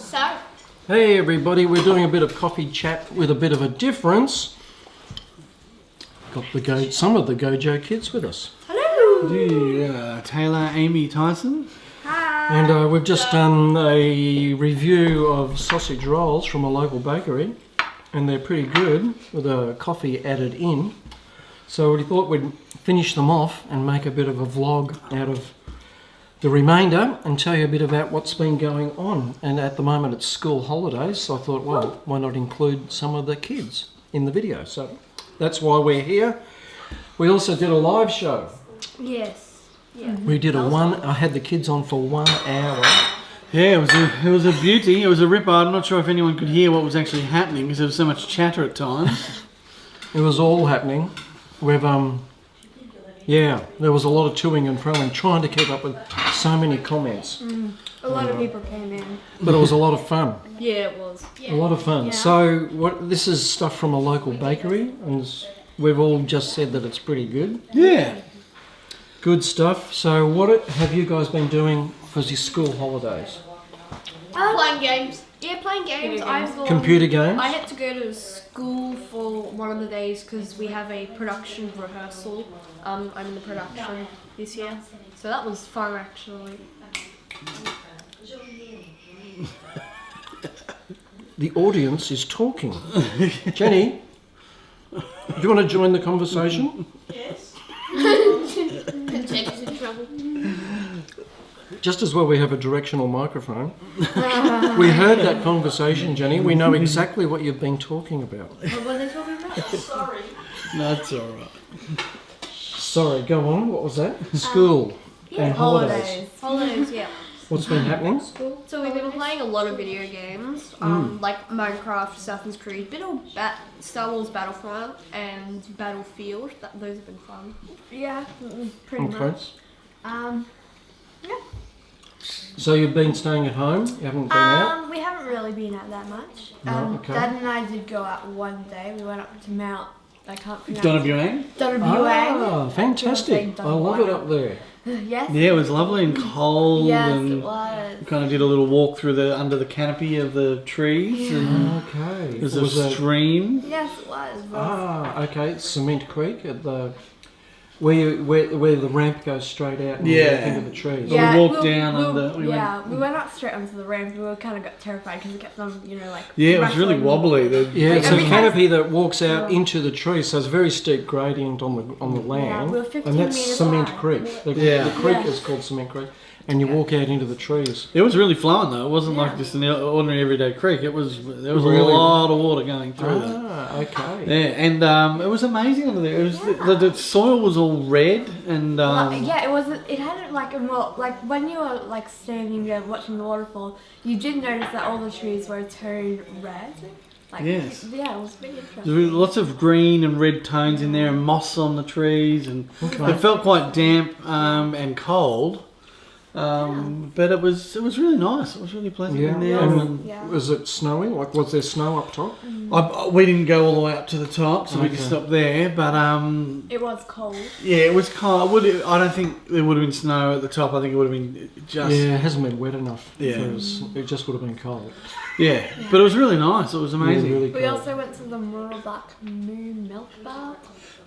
So, Hey everybody, we're doing a bit of coffee chat with a bit of a difference. Got some of the GoJo kids with us. hello. Taylor, Amy, Tyson. Hi. And we've just done a review of sausage rolls from a local bakery. And they're pretty good with a coffee added in. So we thought we'd finish them off and make a bit of a vlog out of the remainder and tell you a bit about what's been going on. And at the moment it's school holidays, so I thought, well, why not include some of the kids in the video? So that's why we're here. We also did a live show. Yes. Yeah. We did I had the kids on for 1 hour. Yeah, it was a beauty. It was a ripper. I'm not sure if anyone could hear what was actually happening because there was so much chatter at times. It was all happening. We've there was a lot of toing and froing, trying to keep up with so many comments. A lot of people came in. But it was a lot of fun. Yeah, it was. A lot of fun. Yeah. So this is stuff from a local bakery, and we've all just said that it's pretty good. Yeah. Good stuff. So what have you guys been doing for your school holidays? Playing games. Yeah, playing games. Computer games? I had to go to school for one of the days because we have a production rehearsal. I'm in the production this year, so that was fun actually. The audience is talking. Jenny, do you want to join the conversation? Yes. Jenny's in trouble. Just as well we have a directional microphone. We heard that conversation, Jenny. We know exactly what you've been talking about. What were they talking about? Sorry. That's all right. Sorry, go on. What was that? School and holidays. Holidays, yeah. What's been happening? So we've been playing a lot of video games, like Minecraft, Assassin's Creed, bit of Star Wars Battlefront and Battlefield. Those have been fun. Yeah, pretty much. Yeah. So you've been staying at home? You haven't been out? We haven't really been out that much. No, okay. Dad and I did go out one day. We went up to Mount, I can't pronounce Donabuang? Ah, fantastic. I love it up there. Yes. Yeah, it was lovely and cold. Yes, and it was. we kind of did a little walk through under the canopy of the trees. And Okay. there's a stream. Yes, it was. Okay. Cement Creek at the where the ramp goes straight out and into the trees. Yeah. we walked down we went up straight onto the ramp. We were kind of got terrified because it kept on, Yeah, it was really rustling. wobbly. It's a canopy that walks out into the trees, so it's a very steep gradient on the land, we were 15 and that's metres Cement high. Creek. The Yeah. creek Yeah. is called Cement Creek, and you walk out into the trees. It was really flowing though. It wasn't like just an ordinary everyday creek. There was Really? a lot of water going through there. Okay. Yeah, and it was amazing under there. It was the soil was all red, and it wasn't. It had like a more like when you were like standing there watching the waterfall, you did notice that all the trees were turned red. Like, Yes. Yeah, it was really interesting. there were lots of green and red tones in there, and moss on the trees, and it felt quite damp and cold. But it was really nice. It was really pleasant in there. And Was it snowing? Like, was there snow up top? we didn't go all the way up to the top, so we just stopped there. But It was cold. yeah, it was cold. I don't think there would have been snow at the top. I think it would have been just Yeah, it hasn't been wet enough. Yeah. It just would have been cold. yeah. But it was really nice. It was amazing. Really We cold. also went to the Moral Black Moon Milk Bar.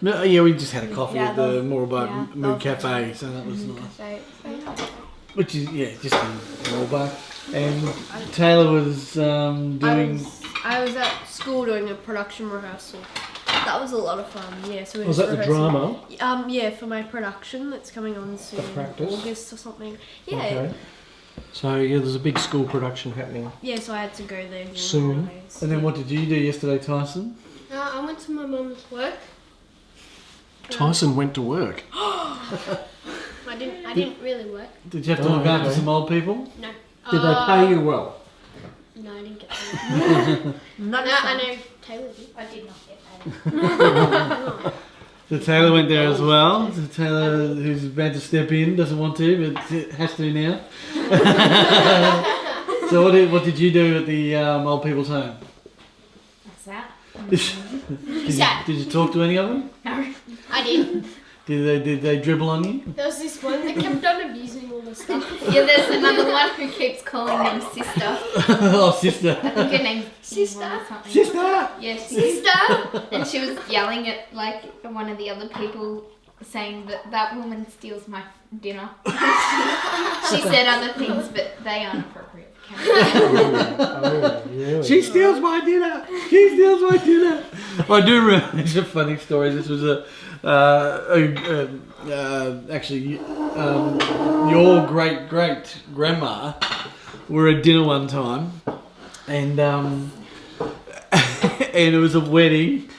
No, yeah, we just had a coffee Yeah, at the those- Moorabug yeah, Mood those- Cafe, so that was nice. So, Which is just in Moorabug. And Taylor was doing. I was at school doing a production rehearsal. That was a lot of fun. Yeah, so we Was were that the rehearsing. drama? Yeah, for my production that's coming on soon, practice? August or something. Yeah. Okay. So there's a big school production happening. Yeah, so I had to go there during Soon. the holidays. And then what did you do yesterday, Tyson? I went to my mum's work. Tyson went to work. I didn't really work. Did you have to look after some old people? No. Did they pay you well? No, I didn't get paid. I know Taylor did. I did not get paid. So Taylor went there as well. So Taylor, who's about to step in, doesn't want to, but has to now. So what did you do at the old people's home? What's that? Did you talk to any of them? No, I did. Did they dribble on you? There was this one that kept on abusing all the Yeah, there's another one who keeps calling them sister. Oh, sister. I think her name's Sister? or something. Sister! Yes, sister. And she was yelling at like one of the other people, saying that woman steals my dinner. She said other things, but they aren't appropriate for camera. Oh, really? She steals my dinner. She steals my dinner. I do remember. It's a funny story. This was actually your great grandma. We were at dinner one time, and and it was a wedding,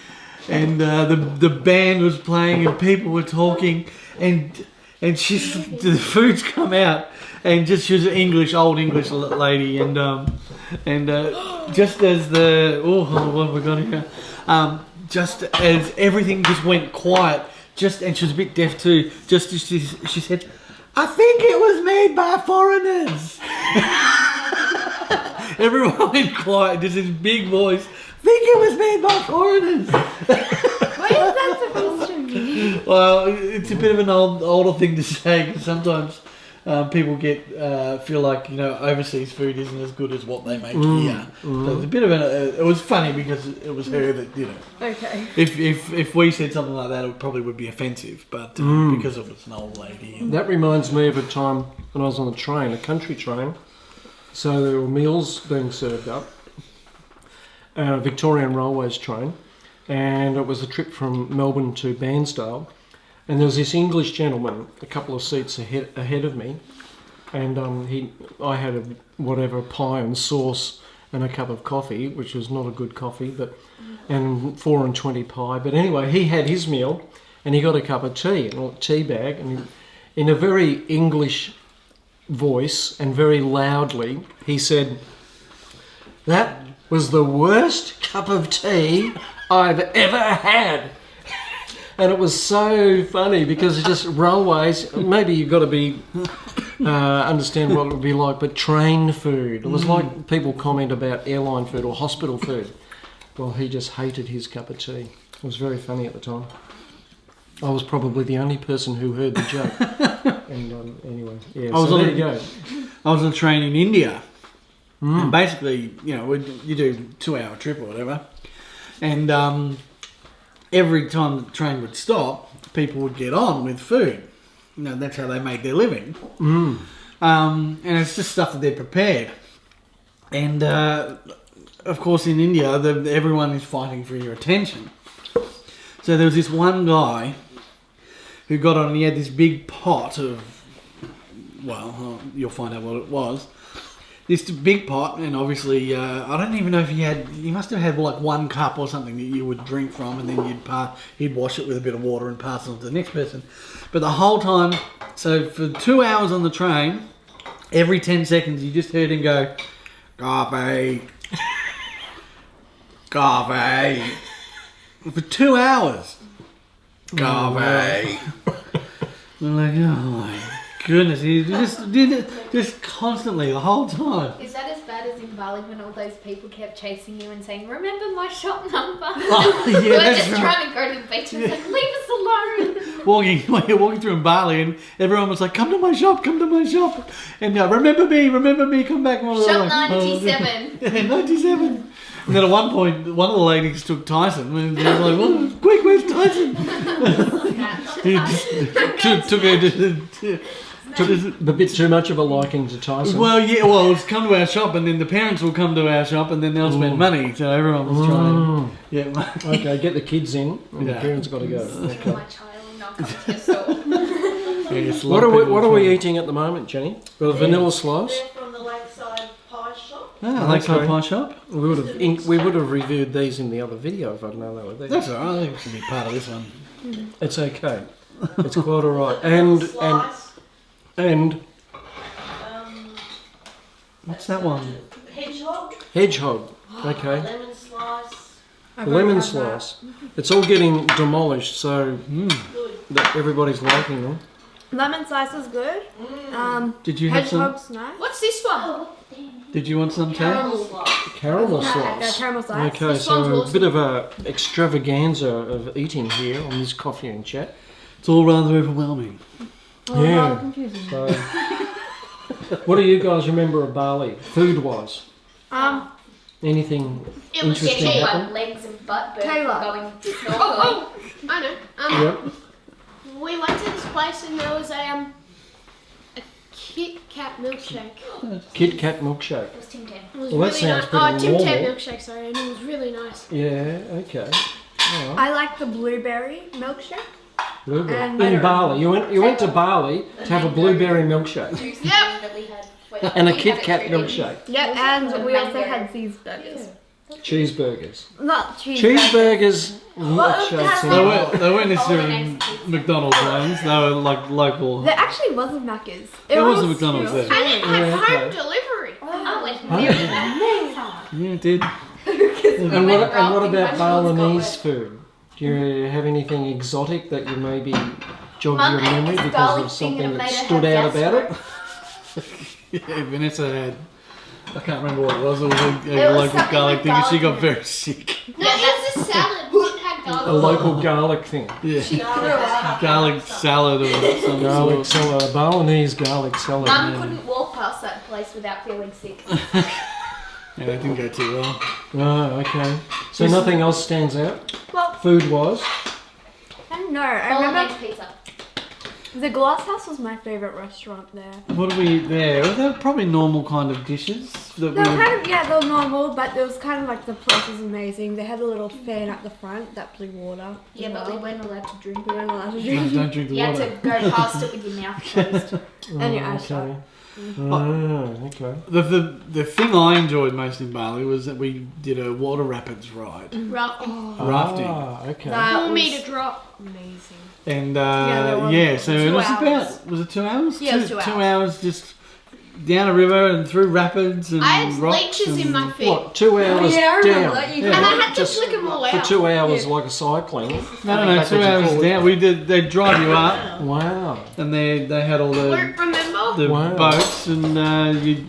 and the band was playing and people were talking, and the food's come out, and she was an old English lady, and just as what have we got here? Just as everything just went quiet, and she was a bit deaf too. Just as she said, "I think it was made by foreigners." Everyone went quiet, just this big voice. "I think it was made by foreigners." What is that supposed to mean? Well, it's a bit of an older thing to say, because sometimes people feel like, overseas food isn't as good as what they make here. So it's a bit of it was funny because it was her that did it. Okay. If we said something like that, it probably would be offensive, but because it was an old lady. That reminds me of a time when I was on a train, a country train. So there were meals being served up, a Victorian Railways train, and it was a trip from Melbourne to Bairnsdale. And there was this English gentleman a couple of seats ahead of me, and I had a pie and sauce and a cup of coffee, which was not a good coffee, and 4.20 pie. But anyway, he had his meal, and he got a cup of tea, a tea bag, and in a very English voice and very loudly, he said, "That was the worst cup of tea I've ever had." And it was so funny because it's just railways. Maybe you've got to be understand what it would be like, but train food. It was like people comment about airline food or hospital food. Well, he just hated his cup of tea. It was very funny at the time. I was probably the only person who heard the joke. And anyway, yeah. So there you go. I was on a train in India, and basically, you do 2-hour trip or whatever, and every time the train would stop, people would get on with food. That's how they made their living. And it's just stuff that they're prepared. And of course, in India, everyone is fighting for your attention. So there was this one guy who got on, and he had this big pot of, you'll find out what it was. This big pot, and obviously, I don't even know if he must have had like one cup or something that you would drink from, and then he'd wash it with a bit of water and pass it on to the next person. But the whole time, so for 2 hours on the train, every 10 seconds you just heard him go, "Coffee, coffee," for 2 hours. Coffee. I'm like, oh my goodness, he just did it just constantly the whole time. Is that as bad as in Bali when all those people kept chasing you and saying, "Remember my shop number"? Oh, yeah, We're that's just right. trying to go to the beach and it's like, "Leave us alone." Walking through in Bali, and everyone was like, "Come to my shop, come to my shop," and remember me, come back. Shop 97. Yeah, 97. And then at one point, one of the ladies took Tyson, and they was like, "Well, quick, where's Tyson?" He just took her Took a bit too much of a liking to Tyson. Well, yeah, it was come to our shop, and then the parents will come to our shop, and then they'll spend money. So everyone was trying. Yeah. Okay, get the kids in, and the parents got to go. Okay. My child will not come to your store. What are we eating at the moment, Jenny? Well, vanilla slice. They're from the Lakeside Pie Shop. Lakeside Pie Shop. We would have reviewed these in the other video if I'd known they were there. That's alright. I think it should be part of this one. It's okay. It's quite alright. And what's that one? Hedgehog. Okay. Lemon slice. Lemon slice. It's all getting demolished, so Good. that everybody's liking them. Lemon slice is good. Did you have some? Hedgehog's nice. What's this one? Did you want some, Caramel Tay? slice. Caramel Yeah, slice. caramel slice. Okay, This so one's a awesome. bit of a extravaganza of eating here on this coffee and chat. It's all rather overwhelming. Oh, Yeah. how confusing. So What do you guys remember of Bali, food-wise? Anything It was interesting getting happen? like legs and butt burn Taylor. from going snorkeling. Oh, I know. Yep. We went to this place and there was a Kit Kat milkshake. Kit Kat milkshake. It was Tim Tam. It was Well, that sounds nice. pretty Tim Tam normal. milkshake, sorry, and it was really nice. Yeah, okay. All right. I like the blueberry milkshake. Blueberry. And- In Bali, you went to Bali to have a blueberry milkshake Juicy Yep. that we had. and a We Kit had it Kat through the- milkshake. Yeah, and we also Mango. had these burgers. Cheeseburgers. Not cheese. Cheeseburgers, Well, milkshakes. They weren't Oh, necessarily and eggs. McDonald's ones. They were like local. There actually wasn't Macca's. There was a McDonald's there. And it had Yeah, home okay. delivery. Oh, and Huh? Yeah, it did. And what about rafting Balinese vegetables, food? Do you have anything exotic that you maybe jogged Mum your ate memory this because garlic of thing something and it that made her stood have out about it? Yeah, Vanessa had. I can't remember what it was. It was It a was local something garlic with thing, and she garlic got in it. very sick. No, it was a salad. It had A garlic. local garlic thing. Yeah, garlic salad or some Garlic sort. salad, Balinese garlic salad. Mum yeah. couldn't walk past that place without feeling sick. Yeah, that didn't go too well. Oh, okay. So nothing else stands out, Well, food-wise? I don't know. I remember Bolognese pizza. the Glass House was my favourite restaurant there. What are we there? They were probably normal kind of dishes that They were we. kind of, yeah, they were normal, but it was kind of like the place was amazing. They had a little fan at the front that blew water. Yeah, as but we well. weren't allowed to drink We it. weren't allowed to No, drink. don't drink the You had water. to go past it with your mouth closed. And your Oh, eyes shut. okay. Oh, okay. The thing I enjoyed most in Bali was that we did a water rapids ride, Rafting. rafting, Ah, okay. That Pull me was to drop. amazing. and there was yeah, so it 2 was hours. about was it 2 hours? Yeah, it was 2 2 hours. hours just down a river and through rapids and I had rocks leeches in and- my feet. What, 2 hours yeah, I remember down? that. You Yeah. And I had to Just flick them all for out. 2 hours like a cycling? No, Backwards 2 and hours forwards. down. We did. They drive you up, Wow. and they had all the Luke, remember? Wow. boats, and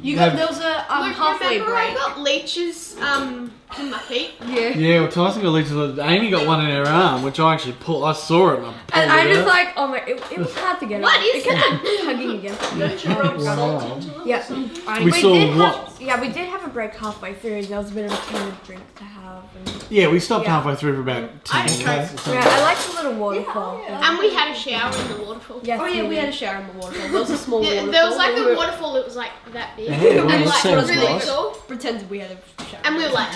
You have, got there was a Luke, halfway remember I break. got leeches in my feet? Yeah. yeah. Well, Tyson got leeches. Amy got one in her arm, which I actually pulled. I saw it and I pulled And I it just out. like, oh my, it was hard to get What up. is it kept that? on tugging against me. Don't you rub Wow. salt into them? Yeah. We saw did what? we did have a break halfway through, and there was a bit of a kind of drink to have. And, Yeah, we stopped Yeah. halfway through for about 10 I minutes. tried- or something. yeah, I like the little waterfall. And we had a shower in the waterfall. Yes, Oh yeah, we had a shower in the waterfall. There was a small Yeah, waterfall. there was like We a were- waterfall that was like that big. Yeah, well, and that like sounds really nice. tall. pretended we had a shower. And we were like,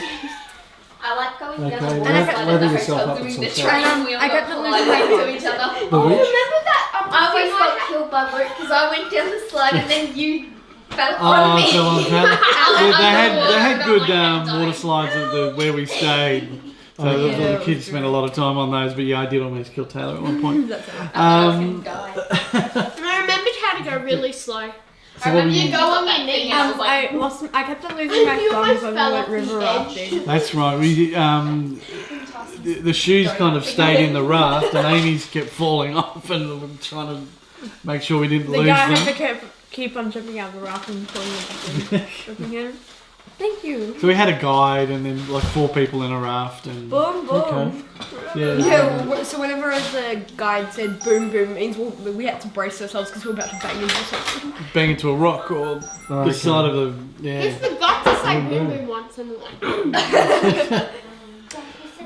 I like going down Okay, the well, water let's slide leather at the yourself hotel up with doing some the salt. train and we all I got got the collided little- into each other. The which? Remember that? I always got killed by Luke because I went down the slide and then you fell on Oh, me. so on top. underwater, They had I'm good like, I'm water dying. slides at where we stayed. So Oh, the, yeah. the kids spent a lot of time on those, but yeah, I did almost kill Taylor at one point. That's it. I was gonna die. and I remembered how to go really slow. So what were you you? Go on your knees. I was like, I kept on losing my You thumbs almost when we fell went off river the edge. rafting. That's right. We the shoes kind of stayed in the raft, and Amy's kept falling off, and we were trying to make sure we didn't The lose guy had them. to keep on jumping out of the raft and pulling it back in. Jumping in. Thank you. So we had a guide, and then like 4 people in a raft, and Boom, boom. Okay. yeah. Yeah, so whenever the guide said boom boom, it means we had to brace ourselves because we were about to bang into something. bang into a rock or Okay. the side of the yeah. He forgot to say Boom, boom boom. boom once and like,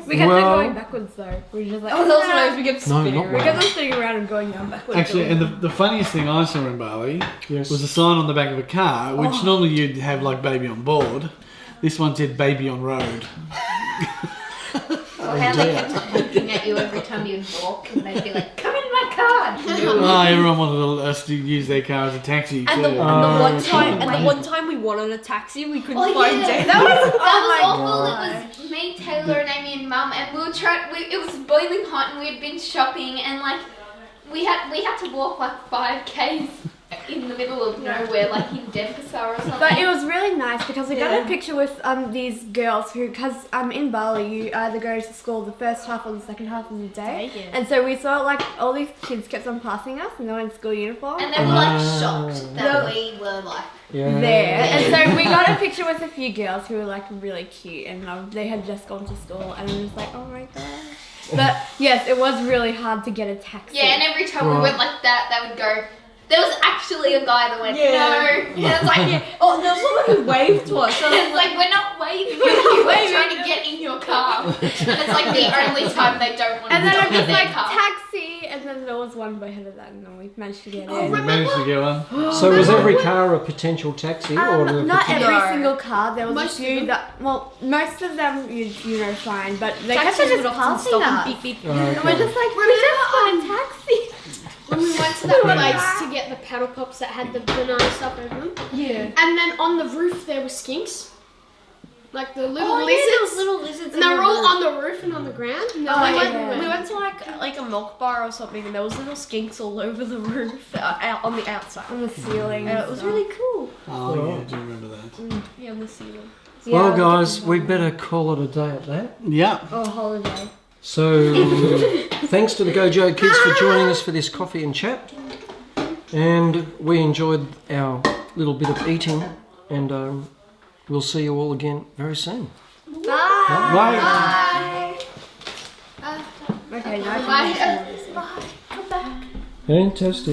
We kept Well- on going backwards though. We were just like, Oh, that was when I was we kept No, spinning not around. we kept on sitting around and going down backwards. Actually, and the funniest thing I saw in Bali Yes. was a sign on the back of a car, which Oh. normally you'd have like baby on board. This one said baby on road. or how they kept looking at you every time you'd walk and they'd be like, come in my car. Oh, everyone wanted us to use their car as a taxi And too. the Oh, one okay. time, and the one time we wanted a taxi, we couldn't Oh find yeah, it. that was my awful. It was me, Taylor, and Amy and Mum, and we were trying. It was boiling hot, and we had been shopping, and like we had to walk like 5 k's in the middle of nowhere, like in Denpasar or something. But it was really nice because we got Yeah. a picture with these girls who, because in Bali you either go to school the first half or the second half of the day, Yeah. and so we saw like all these kids kept on passing us and they were in school uniform And they were like Ah. shocked that we were like. Yeah. there, and so we got a picture with a few girls who were like really cute, and they had just gone to school, and we were just like, oh my god. But yes, it was really hard to get a taxi. Yeah, and every time we Right. went like that, they would go, There was actually a guy that went, Yeah. no. And it's like, Oh, there was someone who waved to us. So it's like, we're not waving. We're trying to get in your car. And it's like the only time they don't want to And then get I'm in just their like, car. taxi! And then there was one way ahead of that, and then we managed to get in. We managed to get one. So was every car a potential taxi, or the Not particular- every No. single car. There was Most a of few them. that. Well, most of them you know fine, but they kept taxis on would just often passing stop us. and beep beep. Oh, And we're okay. just like, we just got a taxi. When we went to that place to get the paddle pops that had the banana stuff over them, Yeah. and then on the roof there were skinks, like the little Oh, yeah, lizards, there was little lizards. and they were all on the roof and on the ground. And they were We like went, everywhere. we went to like a milk bar or something, and there was little skinks all over the roof, out on the outside. On the ceiling. And it was really cool. Oh, yeah, I do remember that. Yeah, on the ceiling. Well, guys, we better call it a day at that. Yeah. Oh, holiday. So, thanks to the GoJo kids for joining us for this coffee and chat. And we enjoyed our little bit of eating. And we'll see you all again very soon. Bye. Okay, now Bye. Fantastic.